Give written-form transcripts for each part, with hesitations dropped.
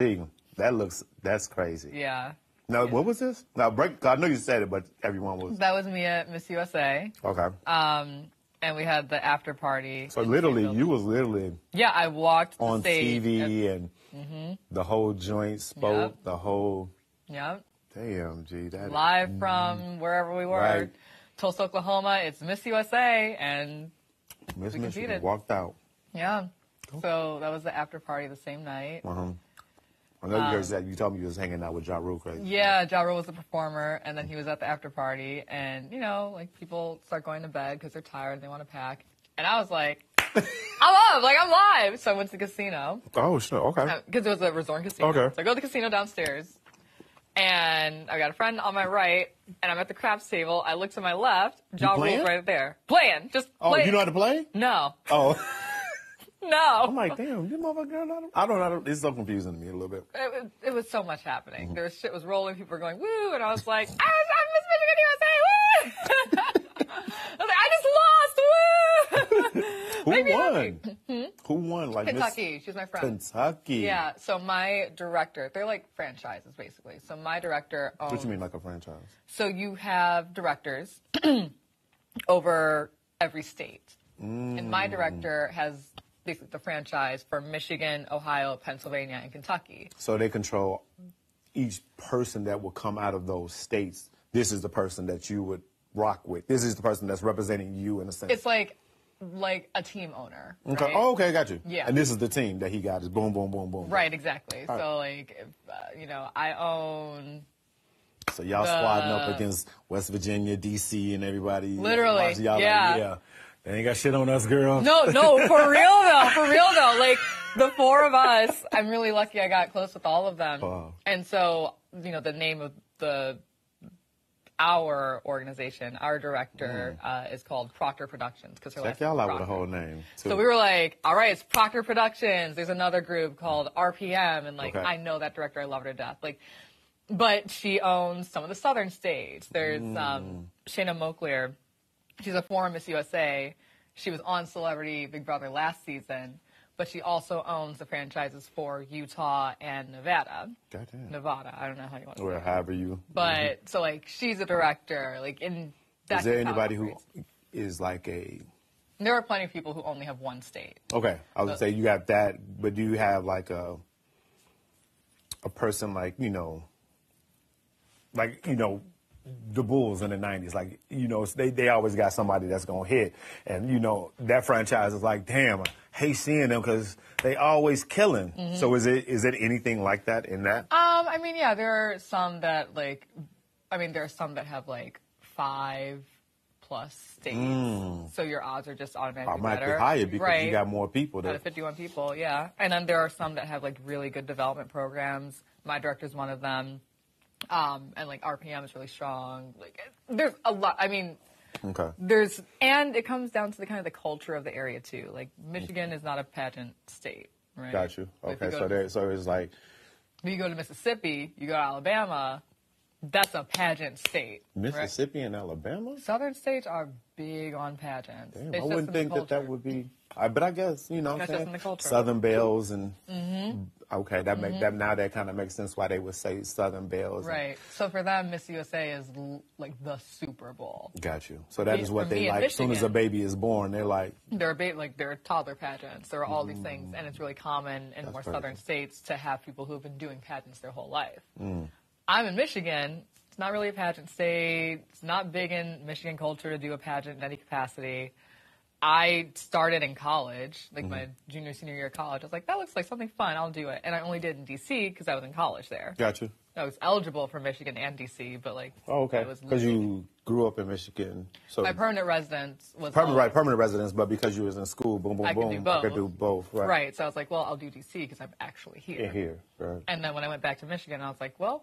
See, that's crazy. Yeah. Now, what was this? Now, I know you said it, but everyone was. That was me at Miss USA. Okay. And we had the after party. So literally, you was literally. Yeah, I walked on the stage TV and the whole joint spoke, Yep. the whole. Yep. Damn, G, that Live from wherever we were. Right. Tulsa, Oklahoma. It's Miss USA, and Miss we Michigan competed. walked out. Yeah. So that was the after party the same night. I know you guys said you told me you was hanging out with Ja Rule, crazy. Yeah, Ja Rule was the performer, and then he was at the after party, and like people start going to bed because they're tired and they want to pack, and I was like, I'm live. So I went to the casino. Oh shit, okay. Because it was a resort casino. Okay. So I go to the casino downstairs, and I got a friend on my right, and I'm at the craps table. I look to my left, Ja Rule's right there, playing. Just Oh, playing. you know how to play? No. Oh. No. I'm like, damn, you motherfucker know I don't know. It's so confusing to me a little bit. It was so much happening. There was shit was rolling. People were going, woo. And I was like, I'm Miss Michigan USA, woo. I was like, I just lost, woo. Who won? Who won? Like Kentucky. She was my friend. Kentucky. Yeah. So my director, they're like franchises, basically. So my director owns. What you mean, like a franchise? So you have directors over every state. And my director has basically the franchise for Michigan, Ohio, Pennsylvania, and Kentucky. So they control each person that will come out of those states. This is the person that you would rock with. This is the person that's representing you in a sense. It's like a team owner. Okay. Right? Oh, okay, got you. Yeah. And this is the team that he got. Is boom, boom, boom, boom. Right, exactly. All So like, if, I own. So y'all squadding up against West Virginia, D.C., and everybody. Literally, y'all yeah. Like, yeah. They ain't got shit on us, girl. No, for real though. Like the four of us, I'm really lucky I got close with all of them. Wow. And so, the name of our organization, our director, is called Proctor Productions. Check y'all out with a whole name, too. So we were like, all right, it's Proctor Productions. There's another group called RPM. And Okay. I know that director. I love her to death. But she owns some of the southern states. There's Shayna Moakler. She's a former Miss USA. She was on Celebrity Big Brother last season, but she also owns the franchises for Utah and Nevada. Goddamn. Nevada, I don't know how you want to Or say it. however you. But, so, she's a director. That's Is there how it anybody who operates. is like a. There are plenty of people who only have one state. Okay. I was going to say, you got that, but do you have like a person the Bulls in the 90s, they always got somebody that's going to hit. And, that franchise is like, damn, I hate seeing them because they always killing. Mm-hmm. So is it anything like that in that? Yeah, there are some that there are some that have 5+ states. So your odds are just automatically better. Higher because right. you got more people. Out of 51 people, yeah. And then there are some that have really good development programs. My director's one of them. And RPM is really strong. There's a lot. Okay. And it comes down to the kind of the culture of the area too. Michigan is not a pageant state, right? Got you. Okay, so it's like. When you go to Mississippi, you go to Alabama, that's a pageant state. Mississippi right? and Alabama? Southern states are big on pageants. Damn, I wouldn't think that would be. But I guess That's just in the culture. Southern Belles and okay, that kind of makes sense why they would say Southern Belles. Right. So for them, Miss USA is the Super Bowl. Got you. So that is what they like. As soon as a baby is born, they're like. They're toddler pageants. There are all these things, and it's really common in more southern states to have people who have been doing pageants their whole life. I'm in Michigan. It's not really a pageant state. It's not big in Michigan culture to do a pageant in any capacity. I started in college, my junior, senior year of college. I was like, that looks like something fun. I'll do it. And I only did in D.C. because I was in college there. Gotcha. I was eligible for Michigan and D.C., but Oh, okay. Because you grew up in Michigan. So my permanent residence was... Permanent residence, but because you was in school, boom, boom, boom. I could do both. Right. So I was like, well, I'll do D.C. because I'm actually here. Yeah, here. Right. And then when I went back to Michigan, I was like, well,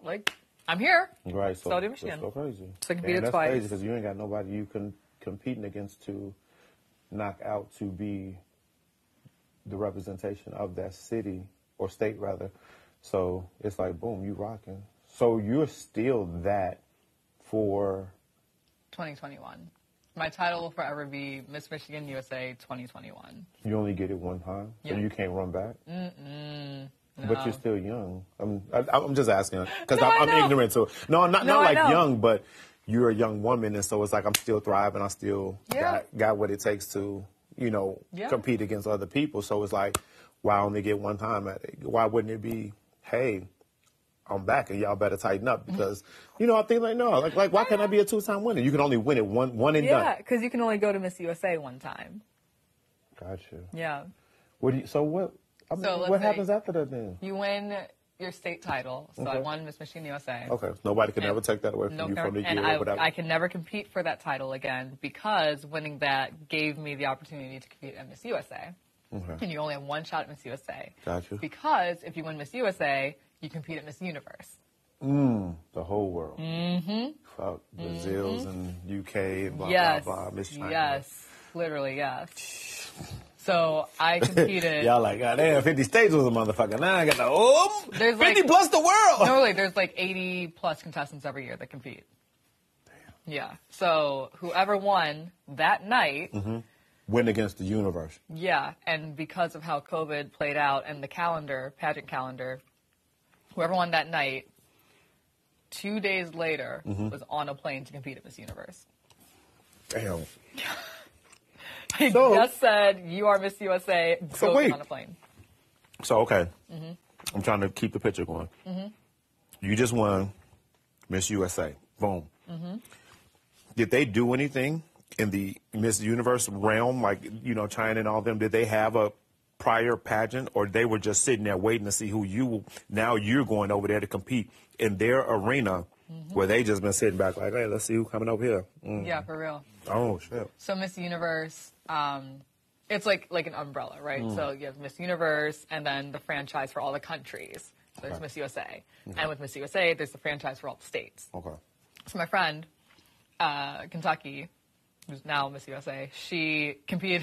I'm here. Right. So I'll do Michigan. That's so crazy. So I competed twice. That's crazy because you ain't got nobody you can competing against to knock out to be the representation of that city or state rather. So it's like, boom, you rocking. So you're still that for 2021. My title will forever be Miss Michigan USA 2021. You only get it one time, so you can't run back. But you're still young. I'm just asking because No, I'm I know. ignorant to it. No, not No, I like know. young, but you're a young woman, and so it's like I'm still thriving. I still Yeah. got what it takes to, Yeah. compete against other people. So it's like, why only get one time at it? Why wouldn't it be, hey, I'm back and y'all better tighten up because, I think like, no, like why can't I be a 2-time winner? You can only win it one and done. Yeah, because you can only go to Miss USA one time. Gotcha. Yeah. What let's happens say after that then? You win your state title. So I Okay. won Miss Michigan USA. Okay. Nobody can And ever take that away from you from the and year or whatever. I can never compete for that title again because winning that gave me the opportunity to compete at Miss USA. Okay. And you only have one shot at Miss USA. Gotcha. Because if you win Miss USA, you compete at Miss Universe. The whole world. Mm-hmm. Fuck Brazil's and UK and blah, Yes. blah, blah. Miss China. Yes. Literally, yes. So I competed. Y'all like, God damn, 50 states was a motherfucker. Now I got the, There's 50 plus the world. No, really, there's like 80 plus contestants every year that compete. Damn. Yeah. So whoever won that night. Win against the universe. Yeah. And because of how COVID played out and the calendar, pageant calendar, whoever won that night, 2 days later was on a plane to compete at Miss Universe. Damn. He just said, you are Miss USA, go wait. on a plane. So, okay. I'm trying to keep the picture going. You just won Miss USA. Boom. Did they do anything in the Miss Universe realm, like, China and all them? Did they have a prior pageant, or they were just sitting there waiting to see now you're going over there to compete in their arena where they just been sitting back like, hey, let's see who's coming over here. Yeah, for real. Oh, shit. So Miss Universe, it's like an umbrella, right? So you have Miss Universe and then the franchise for all the countries. So there's Miss USA. And with Miss USA, there's the franchise for all the states. Okay. So my friend, Kentucky, who's now Miss USA, she competed.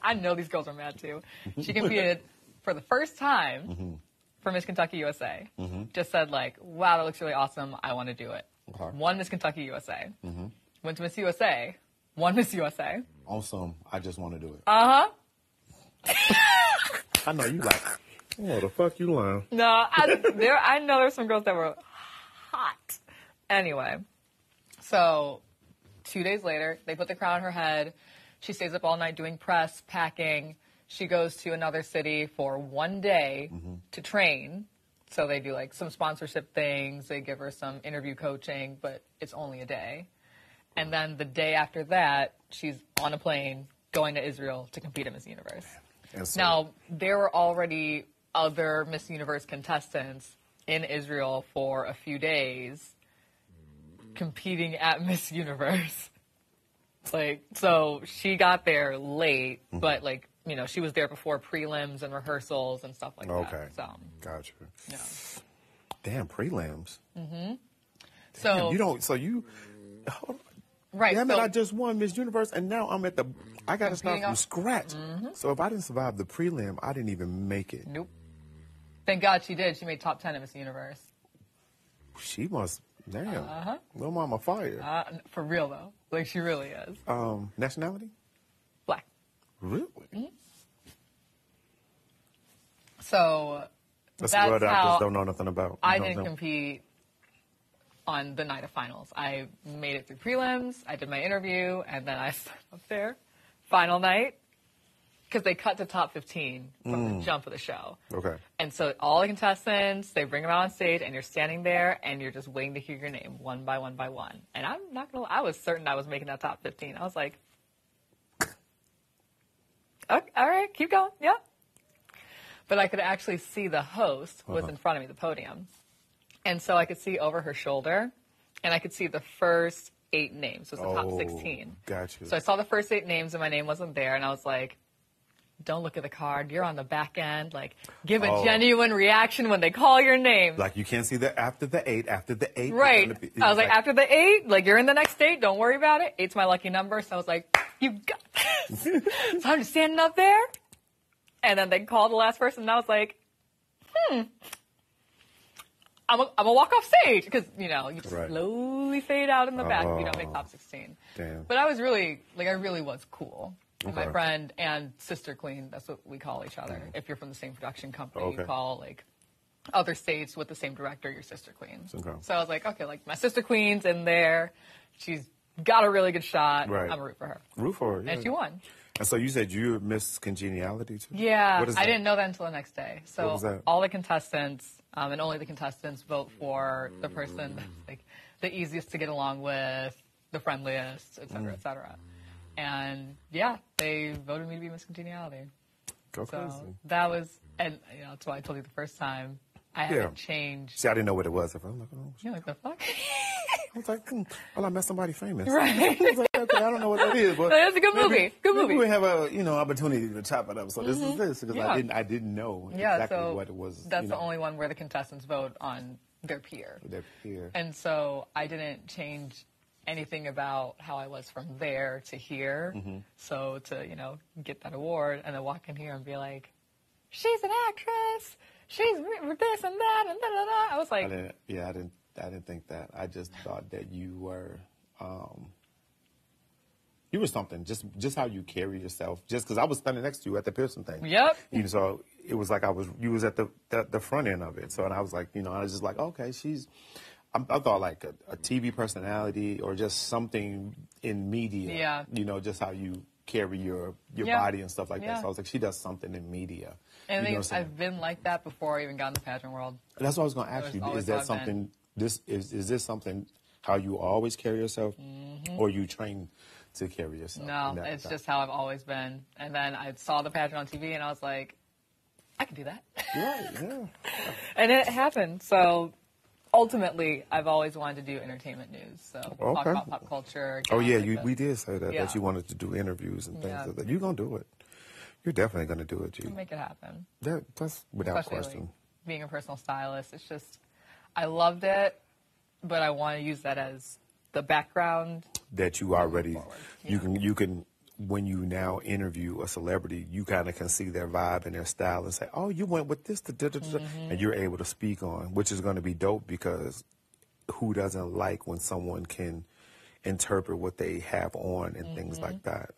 I know these girls are mad too. She competed for the first time for Miss Kentucky USA. Just said like, wow, that looks really awesome. I want to do it. Okay. Won Miss Kentucky USA. Went to Miss USA. Won Miss USA. Awesome. I just want to do it. Uh-huh. I know you like, oh, the fuck you lying. No, I know there's some girls that were hot. Anyway, so 2 days later, they put the crown on her head. She stays up all night doing press, packing. She goes to another city for 1 day to train. So they do like some sponsorship things. They give her some interview coaching, but it's only a day. And then the day after that, she's on a plane going to Israel to compete at Miss Universe. So, Now, there were already other Miss Universe contestants in Israel for a few days competing at Miss Universe. So she got there late, but she was there before prelims and rehearsals and stuff like that. Okay. So, gotcha. yeah. Damn, prelims. So, right. Damn it, so, I just won Miss Universe, and now I got to start from scratch. So if I didn't survive the prelim, I didn't even make it. Nope. Thank God she did. She made top 10 at Miss Universe. She must, damn. Little mama fire. For real, though. She really is. Nationality? Black. Really? So That's that's what I how just don't know nothing about. I didn't compete on the night of finals. I made it through prelims. I did my interview, and then I sat up there, final night, because they cut to top 15 from the jump of the show. Okay. And so all the contestants, they bring them out on stage, and you're standing there, and you're just waiting to hear your name one by one by one. And I'm not gonna lie, I was certain I was making that top 15. I was like, okay, all right, keep going, yeah. But I could actually see the host was in front of me, the podium. And so I could see over her shoulder, and I could see the first 8 names. So it was the top 16. Gotcha. So I saw the first 8 names, and my name wasn't there, and I was like, don't look at the card. You're on the back end. Give a genuine reaction when they call your name. You can't see the after the 8. Right. I was like, after the 8, you're in the next 8. Don't worry about it. 8's my lucky number. So I was like, you got this. So I'm just standing up there. And then they called the last person, and I was like, I'm gonna walk off stage because you just slowly fade out in the back if you don't make top 16. Damn. But I was really I really was cool. And Okay. my friend and sister queen, that's what we call each other. If you're from the same production company, you call other states with the same director, your sister queens. Okay. So I was like, okay, like my sister queen's in there. She's got a really good shot. Right. I'm a root for her. Root for her, yeah. And she won. And so you said you Miss Congeniality too? Yeah, What is I that? didn't know that until the next day. What So was that? all the contestants, and only the contestants, vote for the person that's like the easiest to get along with, the friendliest, et cetera, et cetera. And yeah, they voted me to be Miss Congeniality. Go So crazy. that was, and you know, that's why I told you the first time I haven't changed. See, I didn't know what it was. I'm like, oh, You're like, the fuck? I was like, well, I met somebody famous. Right. I was like, okay, I don't know what that is, but That's a good movie. Good movie. Maybe we have a opportunity to chop it up. So this is this because Yeah. I didn't know Yeah, exactly so what it was. that's the only one where the contestants vote on their peer. Their peer. And so I didn't change anything about how I was from there to here. So to, get that award and then walk in here and be like, she's an actress. She's this and that and da da da. I was like, I didn't think that. I just thought that you were something. Just how you carry yourself. Just because I was standing next to you at the Pearson thing. Yep. So it was like you was at the front end of it. So and I was like, I was just like, okay, I thought like a TV personality or just something in media. Yeah. Just how you carry your body and stuff like that. So I was like, she does something in media. And I think I've been like that before I even got in the pageant world. And that's what I was going to ask you. Is that something? Is this something how you always carry yourself, or you train to carry yourself? No, it's just how I've always been. And then I saw the pageant on TV, and I was like, I can do that. Right. Yeah. And it happened. So ultimately, I've always wanted to do entertainment news. So talk about pop culture. Oh yeah, like we did say that Yeah. that you wanted to do interviews and things like that. You're gonna do it. You're definitely gonna do it, G. I'll make it happen. That's without Especially question. like, being a personal stylist, it's just I loved it, but I want to use that as the background. That you already forward. you can when you now interview a celebrity, you kind of can see their vibe and their style and say, oh, you went with this, and you're able to speak on, which is going to be dope because who doesn't like when someone can interpret what they have on and things like that?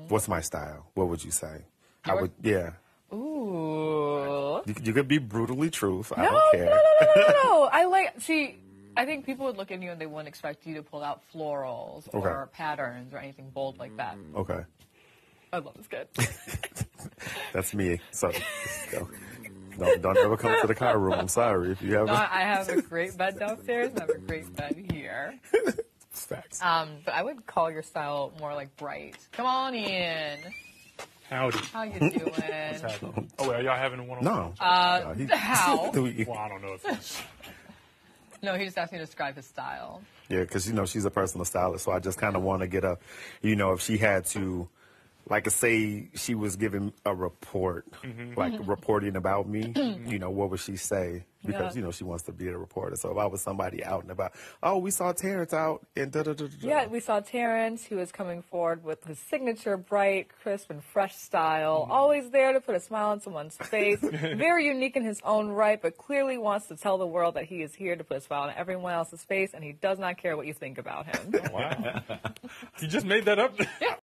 What's my style? What would you say? I would, yeah. Ooh. You could be brutally truth. I No, don't care. no. I think people would look at you and they wouldn't expect you to pull out florals or patterns or anything bold like that. Okay. I love this kid. That's me. So don't ever come to the car room. I'm sorry if you have. No, I have a great bed downstairs and I have a great bed here. Facts. But I would call your style more like bright. Come on in. Howdy. How you doing? What's happening? Oh, wait, are y'all having one on No. How? Well, I don't know if it's... No, he just asked me to describe his style. Yeah, because she's a personal stylist, so I just kind of want to get if she had to, like, say she was giving a report, like reporting about me, what would she say? Because she wants to be a reporter. So if I was somebody out and about, oh, we saw Terrance out and da da da da. Yeah, we saw Terrance, who was coming forward with his signature bright, crisp, and fresh style. Always there to put a smile on someone's face. Very unique in his own right, but clearly wants to tell the world that he is here to put a smile on everyone else's face, and he does not care what you think about him. Wow. You just made that up? Yeah.